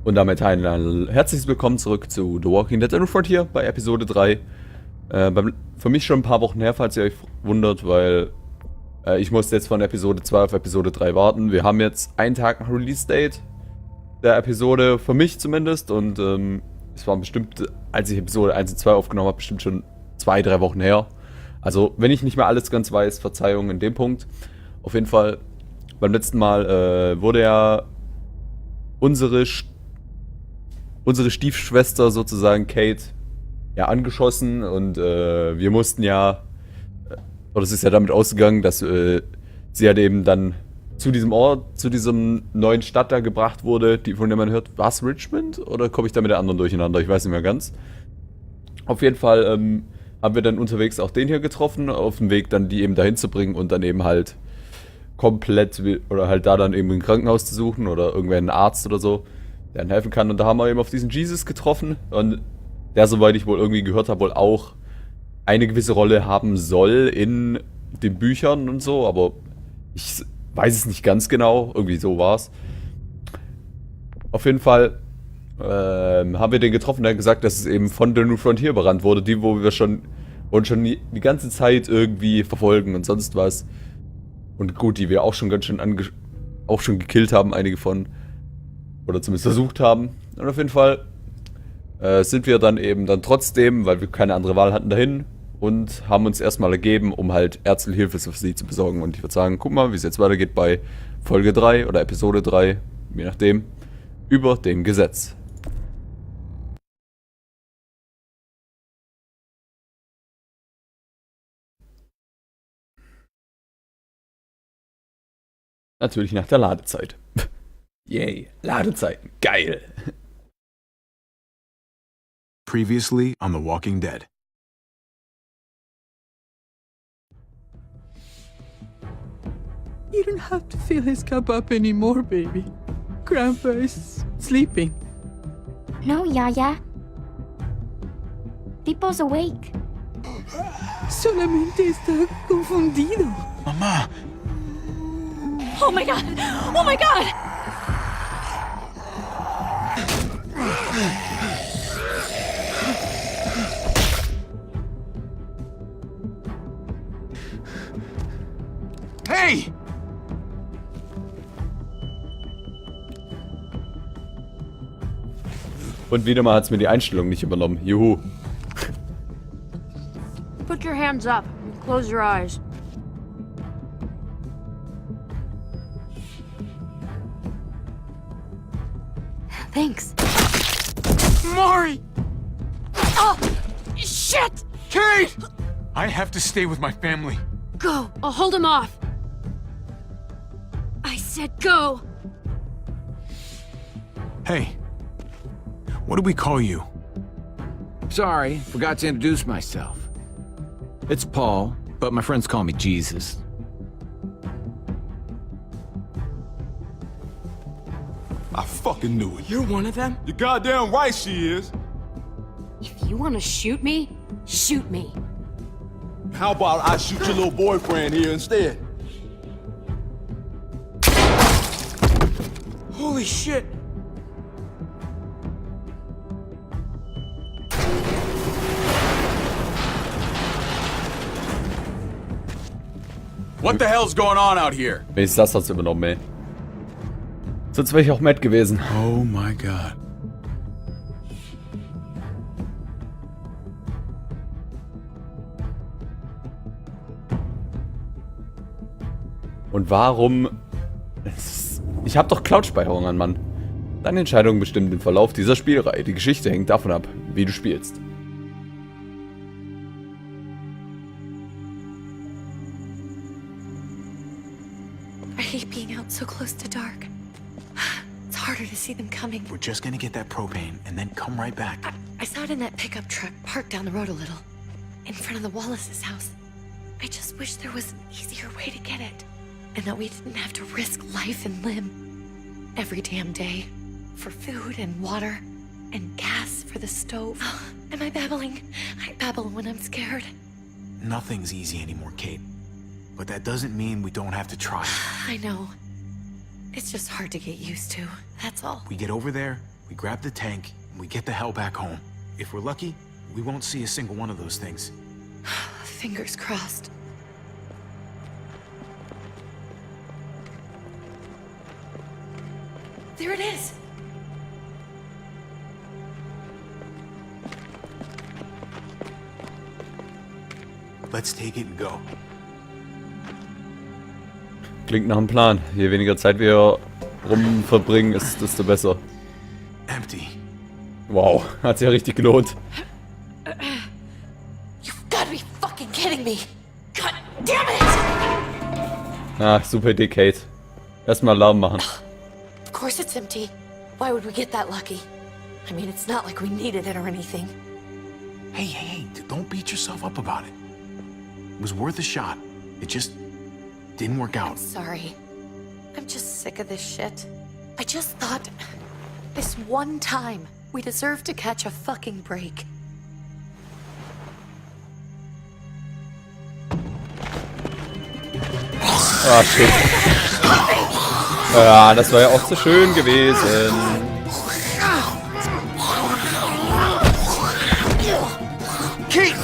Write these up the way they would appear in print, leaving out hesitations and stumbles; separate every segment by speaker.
Speaker 1: Und damit ein herzliches Willkommen zurück zu The Walking Dead and Frontier bei Episode 3. Für mich schon ein paar Wochen her, falls ihr euch wundert, weil ich musste jetzt von Episode 2 auf Episode 3 warten. Wir haben jetzt einen Tag nach Release-Date der Episode, für mich zumindest. Und es war bestimmt, als ich Episode 1 und 2 aufgenommen habe, bestimmt schon 2-3 Wochen her. Also, wenn ich nicht mehr alles ganz weiß, Verzeihung in dem Punkt. Auf jeden Fall, beim letzten Mal wurde ja unsere Stiefschwester sozusagen, Kate, ja, angeschossen und wir mussten ja, oder es ist ja damit ausgegangen, dass sie halt eben dann zu diesem Ort, zu diesem neuen Stadt da gebracht wurde, die, von der man hört, war es Richmond? Oder komme ich da mit der anderen durcheinander? Ich weiß nicht mehr ganz. Auf jeden Fall haben wir dann unterwegs auch den hier getroffen, auf dem Weg dann die eben dahin zu bringen und dann eben halt komplett, oder halt da dann eben ein Krankenhaus zu suchen oder irgendwer einen Arzt oder so, der ihnen helfen kann. Und da haben wir eben auf diesen Jesus getroffen und der, soweit ich wohl irgendwie gehört habe, wohl auch eine gewisse Rolle haben soll in den Büchern und so, aber ich weiß es nicht ganz genau, irgendwie so war es. Auf jeden Fall haben wir den getroffen, der hat gesagt, dass es eben von der New Frontier berannt wurde, die, wo wir schon die ganze Zeit irgendwie verfolgen und sonst was. Und gut, die wir auch schon ganz schön gekillt haben, einige von. Oder zumindest versucht haben. Und auf jeden Fall sind wir dann eben dann trotzdem, weil wir keine andere Wahl hatten, dahin und haben uns erstmal ergeben, um halt ärztliche Hilfe für sie zu besorgen. Und ich würde sagen, guck mal, wie es jetzt weitergeht bei Folge 3 oder Episode 3, je nachdem, über dem Gesetz. Natürlich nach der Ladezeit. Yay, Ladezeiten, geil.
Speaker 2: Previously on The Walking Dead.
Speaker 3: You don't have to fill his cup up anymore, baby. Grandpa is sleeping.
Speaker 4: No, Yaya. Pipo's awake.
Speaker 3: Solamente está confundido.
Speaker 2: Mama!
Speaker 4: Oh my god! Oh my god!
Speaker 2: Hey!
Speaker 1: Und wieder mal hat es mir die Einstellung nicht übernommen. Juhu.
Speaker 5: Put your hands up and close your eyes.
Speaker 4: Thanks.
Speaker 2: Mari!
Speaker 5: Oh, shit!
Speaker 2: Kate! I have to stay with my family.
Speaker 5: Go. I'll hold him off. I said go.
Speaker 2: Hey. What do we call you?
Speaker 6: Sorry, forgot to introduce myself. It's Paul, but my friends call me Jesus.
Speaker 7: I fucking knew it.
Speaker 3: You're one of them?
Speaker 7: You're goddamn right she is.
Speaker 5: If you want to shoot me, shoot me.
Speaker 7: How about I shoot your little boyfriend here instead?
Speaker 3: Holy shit!
Speaker 2: What the hell's going on out here?
Speaker 1: Wenigstens das hat's übernommen, ey. Sonst wäre ich auch mad gewesen.
Speaker 2: Oh my god.
Speaker 1: Und warum... Ich habe doch Cloud-Speicherung an, Mann. Deine Entscheidung bestimmt den Verlauf dieser Spielreihe. Die Geschichte hängt davon ab, wie du spielst.
Speaker 8: I hate being out so close to dark. It's harder to see them coming.
Speaker 2: We're just gonna get that propane and then come right back.
Speaker 8: I saw it in that pickup truck parked down the road a little, in front of the Wallace's house. I just wish there was an easier way to get it, and that we didn't have to risk life and limb every damn day for food and water and gas for the stove. Am I babbling? I babble when I'm scared.
Speaker 2: Nothing's easy anymore, Kate. But that doesn't mean we don't have to try.
Speaker 8: I know. It's just hard to get used to, that's all.
Speaker 2: We get over there, we grab the tank, and we get the hell back home. If we're lucky, we won't see a single one of those things.
Speaker 8: Fingers crossed. There it is!
Speaker 2: Let's take it and go.
Speaker 1: Klingt nach einem Plan. Je weniger Zeit wir rum verbringen, desto besser.
Speaker 2: Empty.
Speaker 1: Wow, hat sich ja richtig gelohnt.
Speaker 8: You've gotta be fucking kidding me! God damn it!
Speaker 1: Ah, super Idee, Kate. Erstmal Alarm machen.
Speaker 8: Of course it's empty. Why would we get that lucky? I mean, it's not like we needed it or anything.
Speaker 2: Hey, don't beat yourself up about it. It was worth a shot. It just didn't work out.
Speaker 8: Sorry. I'm just sick of this shit. I just thought, this one time, we deserve to catch a fucking break.
Speaker 1: Ah, shit. Ja, das war ja auch so schön gewesen.
Speaker 2: Kate,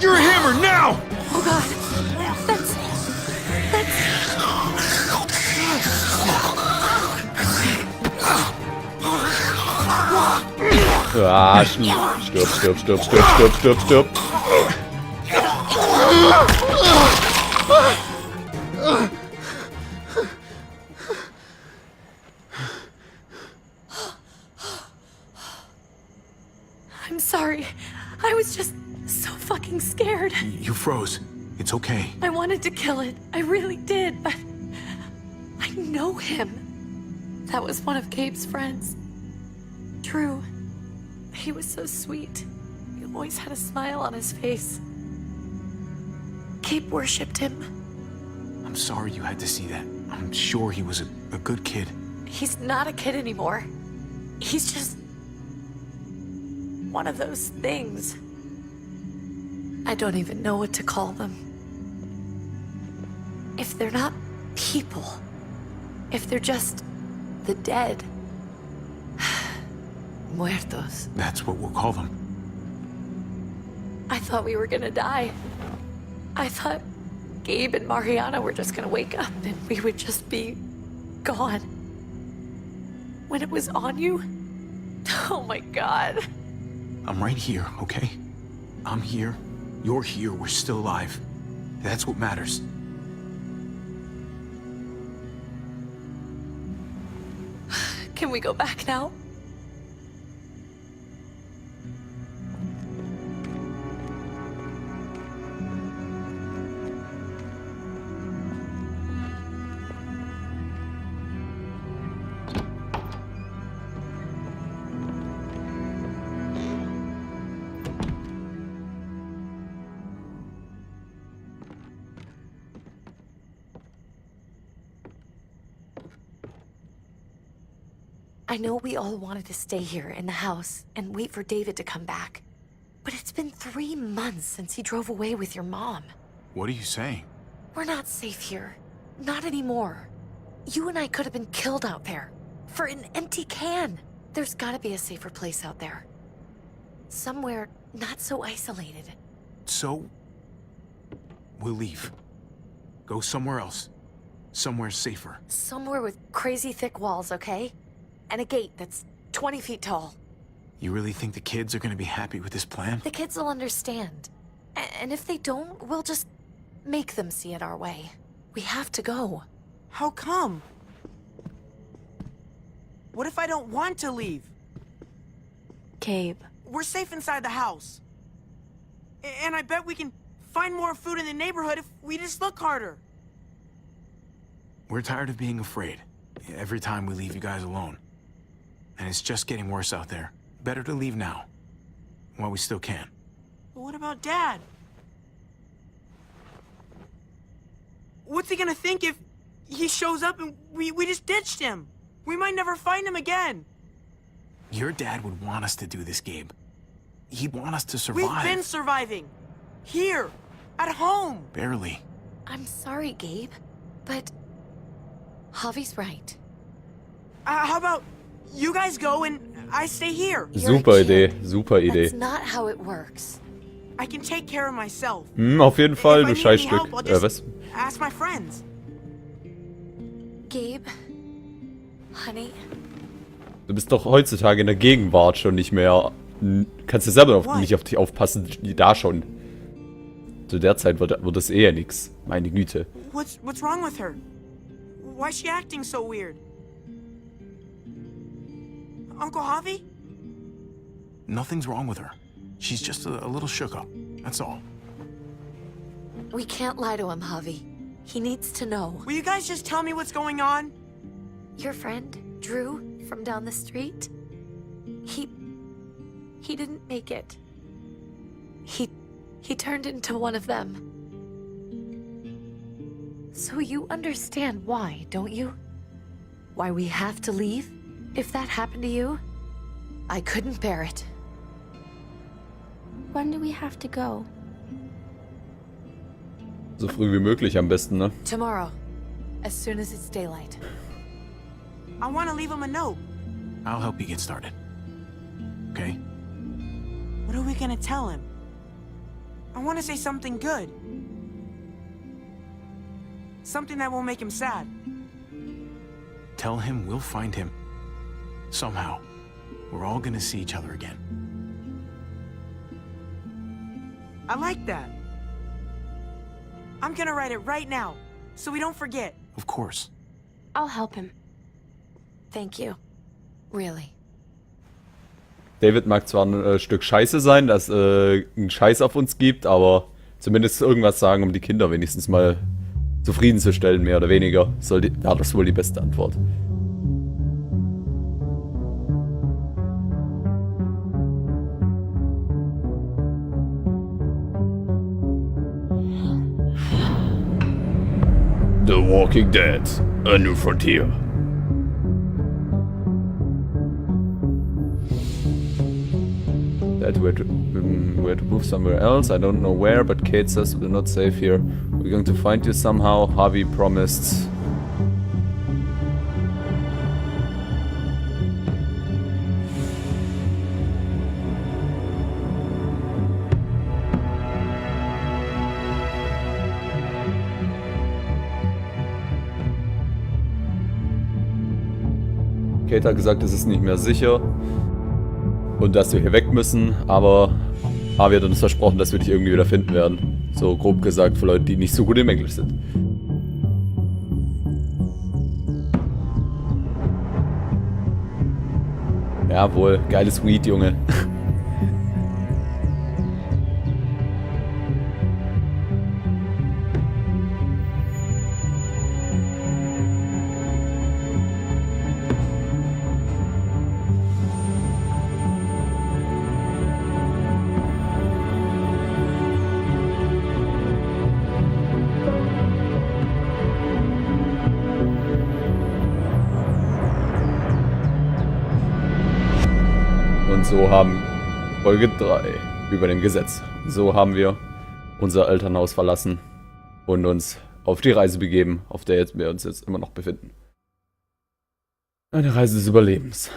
Speaker 2: you're a hammer now!
Speaker 8: Oh god. That's...
Speaker 1: Ah, stirb.
Speaker 8: I'm sorry. I was just so fucking scared.
Speaker 2: You froze. It's okay.
Speaker 8: I wanted to kill it. I really did, but... I know him. That was one of Gabe's friends. Drew. He was so sweet. He always had a smile on his face. Gabe worshipped him.
Speaker 2: I'm sorry you had to see that. I'm sure he was a good kid.
Speaker 8: He's not a kid anymore. He's just... one of those things. I don't even know what to call them. If they're not people, if they're just the dead, muertos.
Speaker 2: That's what we'll call them.
Speaker 8: I thought we were gonna die. I thought Gabe and Mariana were just gonna wake up and we would just be gone. When it was on you, oh my god.
Speaker 2: I'm right here, okay? I'm here. You're here. We're still alive. That's what matters.
Speaker 8: Can we go back now? I know we all wanted to stay here in the house and wait for David to come back. But it's been 3 months since he drove away with your mom.
Speaker 2: What are you saying?
Speaker 8: We're not safe here. Not anymore. You and I could have been killed out there. For an empty can. There's gotta be a safer place out there. Somewhere not so isolated.
Speaker 2: So, we'll leave. Go somewhere else. Somewhere safer.
Speaker 8: Somewhere with crazy thick walls, okay? And a gate that's 20 feet tall.
Speaker 2: You really think the kids are gonna be happy with this plan?
Speaker 8: The kids will understand. And if they don't, we'll just make them see it our way. We have to go.
Speaker 9: How come? What if I don't want to leave?
Speaker 8: Gabe.
Speaker 9: We're safe inside the house. And I bet we can find more food in the neighborhood if we just look harder.
Speaker 2: We're tired of being afraid. Every time we leave you guys alone. And it's just getting worse out there. Better to leave now. While we still can.
Speaker 9: But what about Dad? What's he gonna think if he shows up and we just ditched him? We might never find him again.
Speaker 2: Your dad would want us to do this, Gabe. He'd want us to survive.
Speaker 9: We've been surviving. Here. At home.
Speaker 2: Barely.
Speaker 8: I'm sorry, Gabe. But Javi's right.
Speaker 9: How about you guys go and I stay here.
Speaker 1: Super Idee, super Idee.
Speaker 8: That's not how it works.
Speaker 9: I can take care of myself.
Speaker 1: Auf jeden Fall,
Speaker 9: If
Speaker 1: du
Speaker 9: I need any
Speaker 1: Scheißstück.
Speaker 9: help, I'll just
Speaker 1: Was?
Speaker 9: ask my friends.
Speaker 8: Gabe, honey,
Speaker 1: Du bist doch heutzutage in der Gegenwart schon nicht mehr. Kannst du selber nicht auf dich aufpassen, da schon. Zu der Zeit wird das eher nix. Meine Güte.
Speaker 9: What's wrong with her? Why's she acting so weird? Uncle Javi?
Speaker 2: Nothing's wrong with her. She's just a little shook up. That's all.
Speaker 8: we can't lie to him, Javi. He needs to know.
Speaker 9: Will you guys just tell me what's going on?
Speaker 8: Your friend, Drew, from down the street, he didn't make it. He turned into one of them. So you understand why, don't you? Why we have to leave? If that happened to you, I couldn't bear it.
Speaker 4: When do we have to go?
Speaker 1: So früh wie möglich am besten, ne?
Speaker 8: Tomorrow, as soon as it's daylight.
Speaker 9: I want to leave him a note.
Speaker 2: I'll help you get started. Okay?
Speaker 9: What are we gonna tell him? I want to say something good. Something that won't make him sad.
Speaker 2: Tell him we'll find him. Somehow. We're all gonna see each other again.
Speaker 9: I like that. I'm gonna write it right now, so we don't forget.
Speaker 2: Of course.
Speaker 4: I'll help him.
Speaker 8: Thank you. Really.
Speaker 1: David mag zwar ein Stück Scheiße sein, dass ein Scheiß auf uns gibt, aber zumindest irgendwas sagen, um die Kinder wenigstens mal zufriedenzustellen, mehr oder weniger. Wäre das wohl die beste Antwort. The Walking Dead, A New Frontier. That we're to move somewhere else. I don't know where, but Kate says we're not safe here. We're going to find you somehow. Javi promised. Kate hat gesagt, es ist nicht mehr sicher und dass wir hier weg müssen, aber Javi hat uns versprochen, dass wir dich irgendwie wieder finden werden. So grob gesagt für Leute, die nicht so gut im Englisch sind. Jawohl, geiles Weed, Junge. Und so haben Folge 3 über dem Gesetz. So haben wir unser Elternhaus verlassen und uns auf die Reise begeben, auf der wir uns jetzt immer noch befinden. Eine Reise des Überlebens.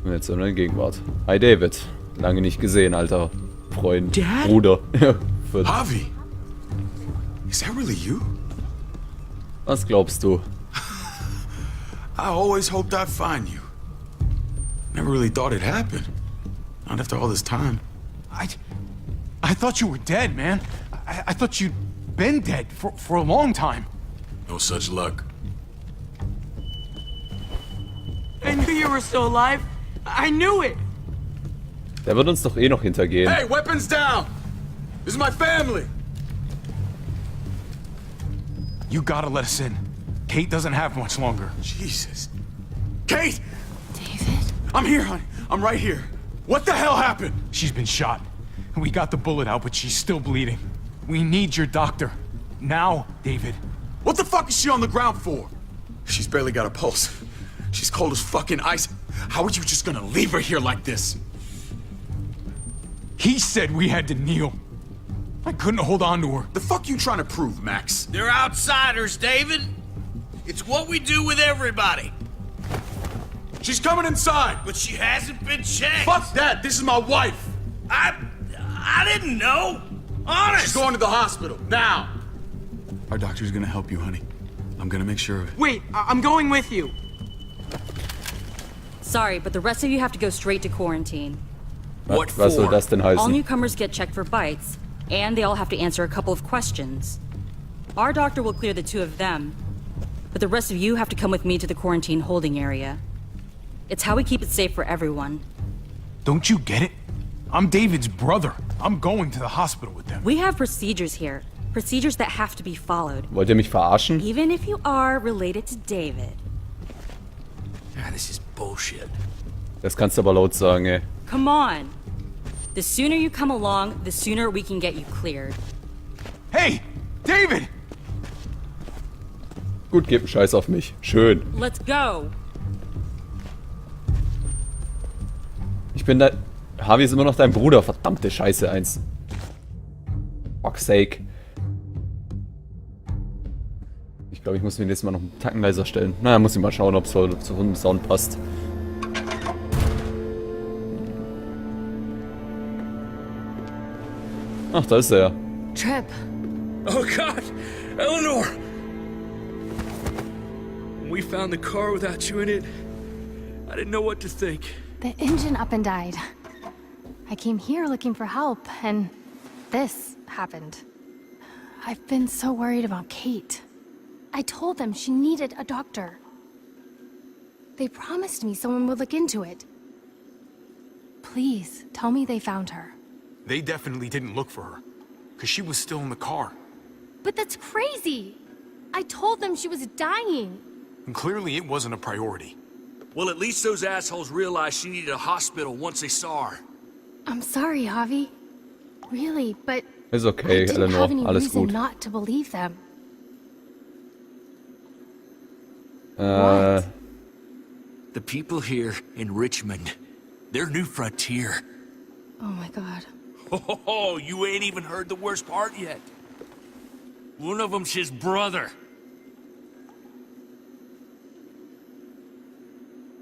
Speaker 1: Und jetzt in der Gegenwart. Hi David. Lange nicht gesehen, alter Freund.
Speaker 9: Dad?
Speaker 1: Bruder.
Speaker 7: Javi, is that really you?
Speaker 1: Was glaubst du?
Speaker 7: I always hoped I'd find you. Never really thought it'd happen. Not after all this time.
Speaker 2: I thought you were dead, man. I thought you'd been dead for a long time.
Speaker 7: No such luck.
Speaker 9: I knew you were still alive. I knew it.
Speaker 1: Der wird uns doch eh noch hintergehen.
Speaker 7: Hey, weapons down! This is my family!
Speaker 2: You gotta let us in. Kate doesn't have much longer.
Speaker 7: Jesus. Kate!
Speaker 8: David?
Speaker 7: I'm here, honey. I'm right here. What the hell happened?
Speaker 2: She's been shot. We got the bullet out, but she's still bleeding. We need your doctor. Now, David.
Speaker 7: What the fuck is she on the ground for? She's barely got a pulse. She's cold as fucking ice. How are you just gonna leave her here like this?
Speaker 2: He said we had to kneel.
Speaker 7: I couldn't hold on to her. The fuck you trying to prove, Max?
Speaker 10: They're outsiders, David. It's what we do with everybody.
Speaker 7: She's coming inside.
Speaker 10: But she hasn't been checked.
Speaker 7: Fuck that. This is my wife.
Speaker 10: I didn't know. Honest.
Speaker 7: She's going to the hospital now. Our doctor's gonna help you, honey. I'm gonna make sure of it.
Speaker 9: Wait, I'm going with you.
Speaker 4: Sorry, but the rest of you have to go straight to quarantine.
Speaker 10: What
Speaker 1: Was soll
Speaker 10: for?
Speaker 1: das denn
Speaker 4: All
Speaker 1: heißen?
Speaker 4: newcomers get checked for bites, and they all have to answer a couple of questions. Our doctor will clear the two of them, but the rest of you have to come with me to the quarantine holding area. It's how we keep it safe for everyone.
Speaker 2: Don't you get it? I'm David's brother. I'm going to the hospital with them.
Speaker 4: We have procedures here. Procedures that have to be followed.
Speaker 1: Wollt ihr mich verarschen?
Speaker 4: Even if you are related to David.
Speaker 10: Ah, this is bullshit.
Speaker 1: Das kannst du aber laut sagen, ey.
Speaker 4: Come on. The sooner you come along, the sooner we can get you cleared.
Speaker 2: Hey, David!
Speaker 1: Gut, gebt einen Scheiß auf mich. Schön.
Speaker 4: Let's go.
Speaker 1: Ich bin da... Javi ist immer noch dein Bruder. Verdammte Scheiße, eins. Fuck's sake. Ich glaube, ich muss mir nächstes Mal noch einen Tacken leiser stellen. Naja, muss ich mal schauen, ob es zum Sound passt. Ach, da ist er.
Speaker 8: Trip.
Speaker 10: Oh God, Eleanor! When we found the car without you in it, I didn't know what to think.
Speaker 11: The engine up and died. I came here looking for help, and this happened. I've been so worried about Kate. I told them she needed a doctor. They promised me someone would look into it. Please, tell me they found her.
Speaker 2: They definitely didn't look for her, because she was still in the car.
Speaker 11: But that's crazy! I told them she was dying.
Speaker 2: And clearly it wasn't a priority.
Speaker 10: Well, at least those assholes realized she needed a hospital once they saw her.
Speaker 11: I'm sorry, Javi. Really, but
Speaker 1: Ist
Speaker 11: I
Speaker 1: okay,
Speaker 11: didn't
Speaker 1: Eleanor.
Speaker 11: have any
Speaker 1: Alles
Speaker 11: reason
Speaker 1: gut.
Speaker 11: not to believe them.
Speaker 10: The people here in Richmond, they're New Frontier.
Speaker 11: Oh my god.
Speaker 10: Oh, you ain't even heard the worst part yet. One of them's his brother.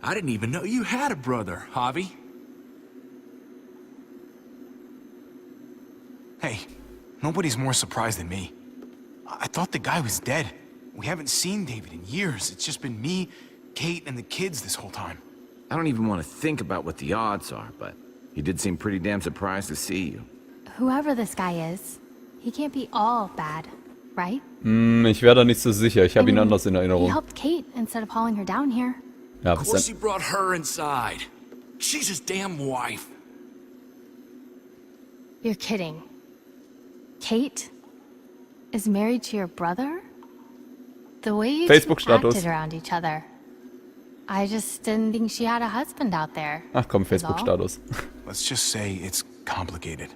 Speaker 10: I didn't even know you had a brother, Javi.
Speaker 2: Hey, nobody's more surprised than me. I thought the guy was dead. We haven't seen David in years. It's just been me, Kate, and the kids this whole time.
Speaker 6: I don't even want to think about what the odds are, but he did seem pretty damn surprised to see you.
Speaker 11: Whoever this guy is, he can't be all bad, right?
Speaker 1: Ich wäre da nicht so sicher. Ich habe ihn
Speaker 11: I mean,
Speaker 1: anders in
Speaker 11: He
Speaker 1: Erinnerung.
Speaker 11: helped Kate instead of hauling her down here.
Speaker 1: Ja,
Speaker 10: Of
Speaker 1: bis
Speaker 10: course he
Speaker 1: dann.
Speaker 10: brought her inside. She's his damn wife.
Speaker 11: You're kidding. Kate is married to your brother? The way you two
Speaker 1: Facebook-Status.
Speaker 11: acted around each other. I just didn't think she had a husband out there.
Speaker 1: Ach komm,
Speaker 11: is all.
Speaker 1: Facebook-Status.
Speaker 2: Let's just say it's complicated,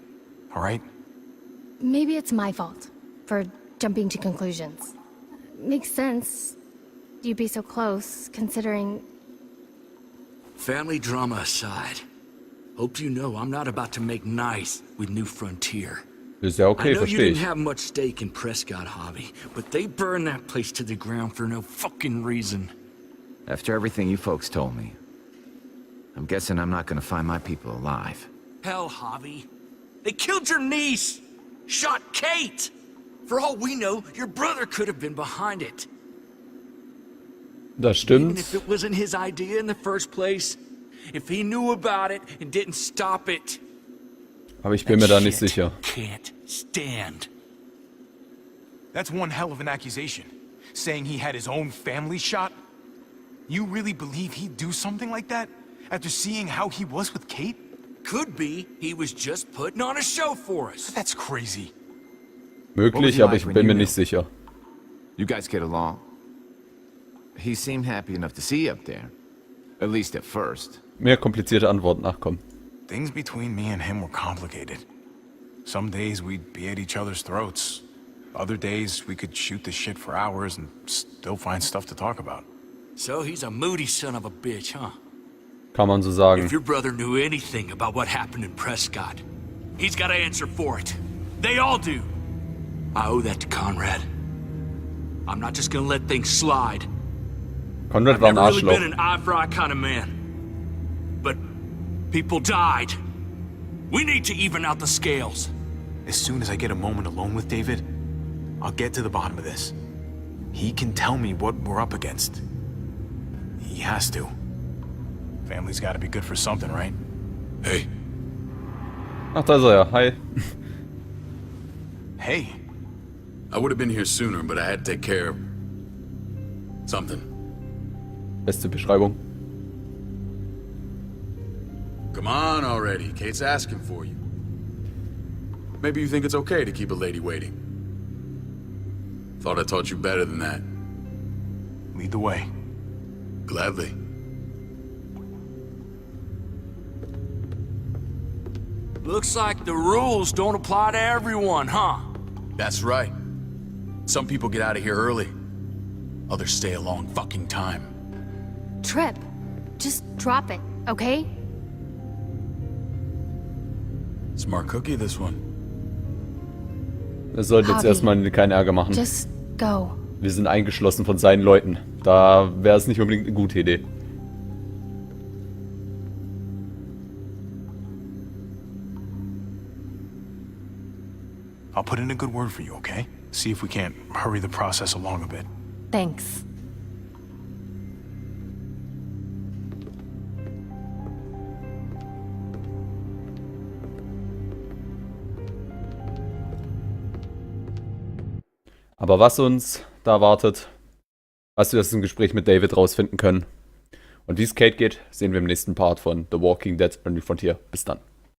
Speaker 2: all right?
Speaker 11: Maybe it's my fault for jumping to conclusions. Makes sense. You'd be so close, considering...
Speaker 10: Family drama aside, hope you know I'm not about to make nice with New Frontier.
Speaker 1: Ist ja
Speaker 10: I
Speaker 1: okay,
Speaker 10: know you
Speaker 1: verstehe
Speaker 10: didn't
Speaker 1: ich.
Speaker 10: have much stake in Prescott, Javi, but they burned that place to the ground for no fucking reason.
Speaker 6: After everything you folks told me, I'm guessing I'm not gonna find my people alive.
Speaker 10: Hell, Javi. They killed your niece! Shot Kate! For all we know, your brother could have been behind it.
Speaker 1: Das
Speaker 10: Even
Speaker 1: stimmt.
Speaker 10: if it wasn't his idea in the first place, if he knew about it and didn't stop it,
Speaker 1: Aber ich bin mir da nicht
Speaker 10: shit
Speaker 1: sicher.
Speaker 10: Can't stand.
Speaker 2: That's one hell of an accusation. Saying he had his own family shot? You really believe he'd do something like that? After seeing how he was with Kate?
Speaker 10: Could be he was just putting on a show for us.
Speaker 2: That's crazy.
Speaker 6: What was
Speaker 1: Möglich,
Speaker 6: he
Speaker 1: aber
Speaker 6: like
Speaker 1: ich
Speaker 6: when
Speaker 1: bin
Speaker 6: you
Speaker 1: mir
Speaker 6: knew?
Speaker 1: nicht sicher.
Speaker 6: You guys get along? He seemed happy enough to see you up there. At least at first.
Speaker 1: Mehr komplizierte Antworten. Ach komm.
Speaker 2: Things between me and him were complicated. Some days we'd be at each other's throats. Other days we could shoot the shit for hours and still find stuff to talk about.
Speaker 10: So he's a moody son of a bitch, huh?
Speaker 1: Kann man so sagen.
Speaker 10: If your brother knew anything about what happened in Prescott, he's got to answer for it. They all do. I owe that to Conrad. I'm not just gonna let things slide.
Speaker 1: Konrad
Speaker 10: I've
Speaker 1: war ein
Speaker 10: never really
Speaker 1: Arschloch.
Speaker 10: been an eye-for-eye kind of man. But people died. We need to even out the scales.
Speaker 2: As soon as I get a moment alone with David, I'll get to the bottom of this. He can tell me what we're up against. He has to. Family's gotta be good for something, right?
Speaker 7: Hey,
Speaker 1: Ach, da ist er ja. Hi.
Speaker 2: Hey,
Speaker 7: I would have been here sooner, but I had to take care of something.
Speaker 1: Beste Beschreibung.
Speaker 7: Come on already. Kate's asking for you. Maybe you think it's okay to keep a lady waiting. Thought I taught you better than that.
Speaker 2: lead the way.
Speaker 7: Gladly.
Speaker 10: Looks like the rules don't apply to everyone, huh?
Speaker 7: That's right. Some people get out of here early. Others stay a long fucking time.
Speaker 11: Trip, just drop it, okay?
Speaker 7: Smart cookie, this one.
Speaker 1: Wir sollten jetzt
Speaker 11: Javi,
Speaker 1: erstmal keinen Ärger machen.
Speaker 11: Just go.
Speaker 1: Wir sind eingeschlossen von seinen Leuten. Da wäre es nicht unbedingt eine gute Idee.
Speaker 2: I'll put in a good word for you, okay? See if we can't hurry the process along a bit.
Speaker 11: Thanks.
Speaker 1: Aber was uns da erwartet, was wir aus dem Gespräch mit David rausfinden können und wie es Kate geht, sehen wir im nächsten Part von The Walking Dead: A New Frontier. Bis dann.